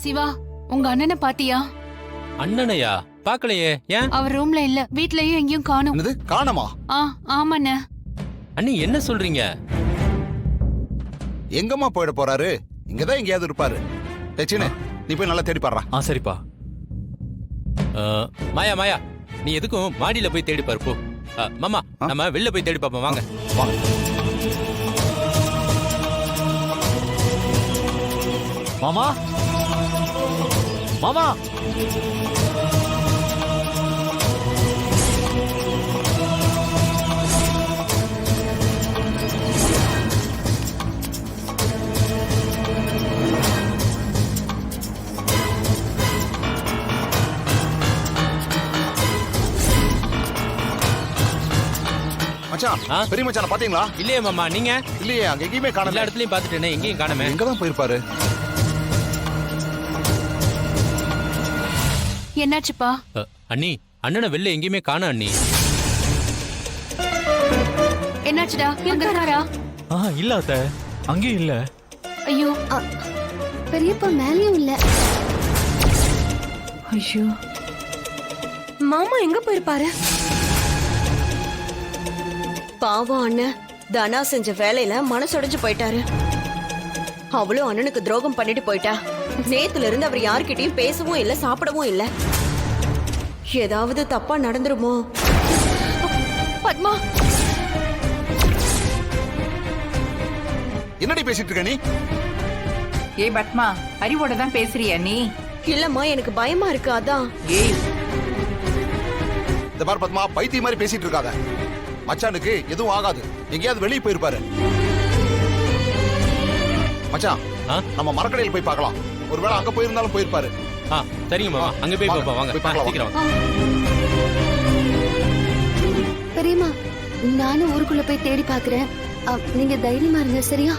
சிவா, உங்க அண்ணனை பாத்தியா? அண்ணனையா? பாக்கலையே. ஏன்? அவர் ரூம்ல இல்ல, வீட்லயும் எங்கேயும் காணோம். என்னது காணமா? ஆமாண்ணே. அண்ணி என்ன சொல்றீங்க? எங்கம்மா போயிட போறாரு? இங்கதான் எங்கேயாவது இருப்பாரு. சின்ன நீ போய் நல்லா தேடி பாடுறா. சரிப்பா. மாயா மாயா, நீ எதுக்கும் மாடியில போய் தேடி பாரு போ. மாமா, நம்ம வெளில போய் தேடி பாப்போம் வாங்க. மாமா மாமா மச்சான், பெரிய மச்சான பாத்தீங்களா? இல்லையே மாமா. நீங்க? இல்லையே, அங்க எங்கேயுமே காணல. எல்லா இடத்துலயும் பாத்துட்டேனே, எங்கேயும் காணமே. எங்கதான் போயிருப்பாரு? என்னாச்சுப்பா? அண்ணி, அண்ணனை வெளில எங்கேயுமே காண அண்ணி. என்னாச்சுடா? எங்க இருக்காரா? இல்ல அத்த, அங்கேயும் இல்ல. ஐயோ, பெரியப்பா மேலயும் இல்ல. ஐயோ, மாமா எங்க போயிருப்பாரு? பாவம் அண்ணன், தனா செஞ்ச வேலையில மனசுடைஞ்சு போயிட்டாரு. அவளும் அண்ணனுக்கு துரோகம் பண்ணிட்டு போயிட்டா. நேத்துல இருந்து அவர் யார்கிட்டயும் பேசவும் இல்ல, சாப்பிடவும் இல்ல. ஏதாவது தப்பா நடந்துருமோ? பத்மா, என்னடி பேசிட்டு இருக்க நீ? ஏய் பத்மா, அறிவோட தான் பேசுறியா நீ? இல்லம்மா, எனக்கு பயமா இருக்கு, அதான். ஏய், இந்த பார் பத்மா, பைத்திய மாதிரி பேசிட்டு இருக்காத. மச்சானுக்கு எதுவும் ஆகாது. எங்கேயாவது வெளியே போயிருப்பாரு. மச்சான், நம்ம மரக்கடையில் போய் பார்க்கலாம். ஒருவேளை அங்க போயிருந்தாலும் போயிருப்பாரு. சரிங்க மாமா, அங்க போய் பாப்போம் வாங்க. சீக்கிரம். பெரியம்மா, நானும் ஊருக்குள்ள போய் தேடி பாக்குறேன். நீங்க தைரியமா இருங்க, சரியா?